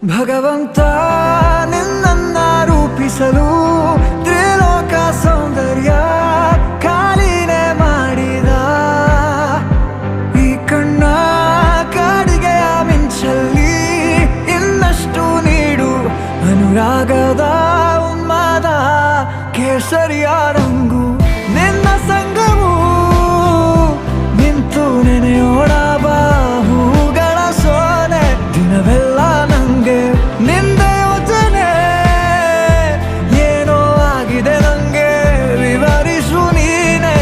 ಭಗವಂತ ನಿನ್ನನ್ನ ರೂಪಿಸಲು ತ್ರಿಲೋಕ ಸೌಂದರ್ಯ ಕಾಲಿನೆ ಮಾಡಿದ. ಈ ಕಣ್ಣ ಕಾಡಿಗೆಯ ಮಿಂಚಲ್ಲಿ ಇನ್ನಷ್ಟು ನೀಡು ಅನುರಾಗದ ಉನ್ಮಾದ ಕೇಸರಿಯ ರಂಗು. ನಿನ್ನ ಸಂಗವು ನಿಂತು ನೆನೆಯೋಣ ಬಾಹುಗಳ ಸೋನೆ ದಿನವೆಲ್ಲ ನಂಗೆ ನಿಂದ ಯೋಚನೆ ಏನೋ ಆಗಿದೆ ನಂಗೆ ವಿವರಿಸು ನೀನೆ.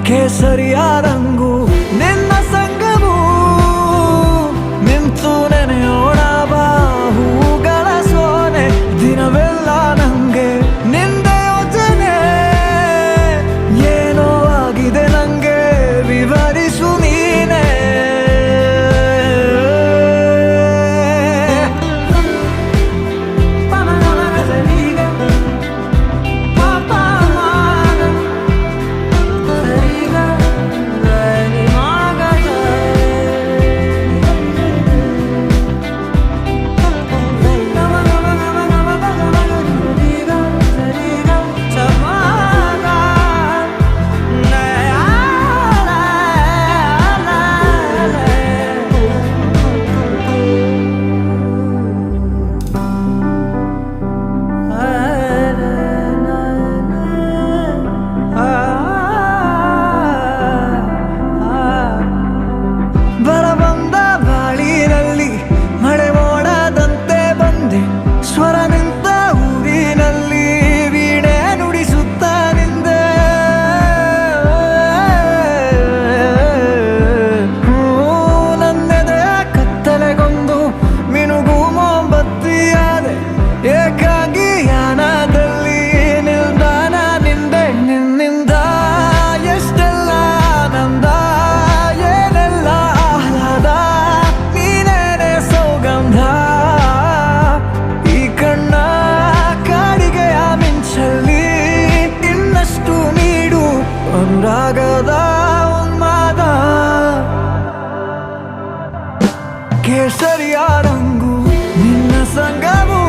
ಕೇಸರಿಯ ರಂಗು ನಿನ್ನ ಸಂಗವು ನಿಂತು ನೆನೆಯೋಣ ಬಾಹುಗಳ ಸೋನೆ ದಿನವೆಲ್ಲ ನಂಗೆ ನಿಂದ ಯೋಚನೆ ಏನೋ ಆಗಿದೆ ನಂಗೆ ವಿವರಿಸು ನೀನೆ. ಬರಬಂದ ಬಾಳಿನಲ್ಲಿ ಮಳೆ ಮೋಡದಂತೆ ಬಂದೆ ಸ್ವರ ನಿಂತ ಊರಿನಲ್ಲಿ ವೀಣೆ ನುಡಿಸುತ್ತ ನಿಂದೆ. ನನ್ನೆದೆಯ ಕತ್ತಲೆಗೊಂದು ಮಿನುಗು ಮೊಂಬತ್ತಿಯಾದೆ ಏಕಾಂಗಿ ಯಾನದಲ್ಲಿ ನಿಲ್ದಾಣ ನಿಂದೆ. ನಿನ್ನಿಂದ ಎಷ್ಟೆಲ್ಲ ಆನಂದ ಏನೆಲ್ಲ ಆಹ್ಲಾದ ನೀನೇನೆ ಸೌಗಂಧ. ಈ ಕಣ್ಣ ಕಾಡಿಗೆಯ ಮಿಂಚಲ್ಲಿ ಇನ್ನಷ್ಟು ನೀಡು ಅನುರಾಗದ ಉನ್ಮಾದ ಕೇಸರಿಯ ರಂಗು ನಿನ್ನ ಸಂಗವು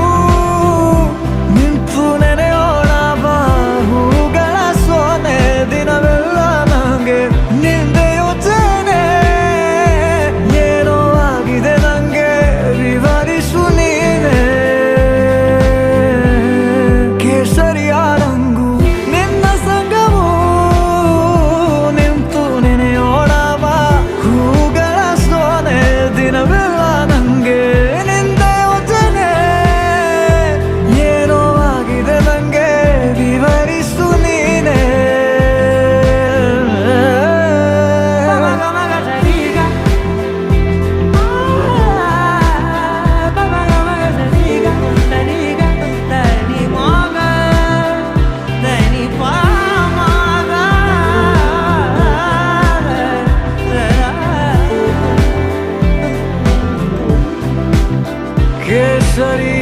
ನಿಂತು ನೆನೆಯೋಣ ಬಾಹುಗಳ ಸೋನೆ ದಿನವೆಲ್ಲ ನಂಗೆ ನಿಂದ ಯೋಚನೆ ಏನೋ ಆಗಿದೆ ನಂಗೆ ವಿವರಿಸು ನೀನೆ. ಕೇಸರಿಯ ರಂಗು ನಿನ್ನ ಸಂಗವು ನಿಂತು ನೆನೆಯೋಣ ಬಾಹುಗಳ ಸೋನೆ ದಿನವೆಲ್ಲ ನಂಗೆ ನಿಂದ ಯೋಚನೆ ಏನೋ ಆಗಿದೆ ನಂಗೆ ವಿವರಿಸು ನೀನೆ. ಕೇಸರಿ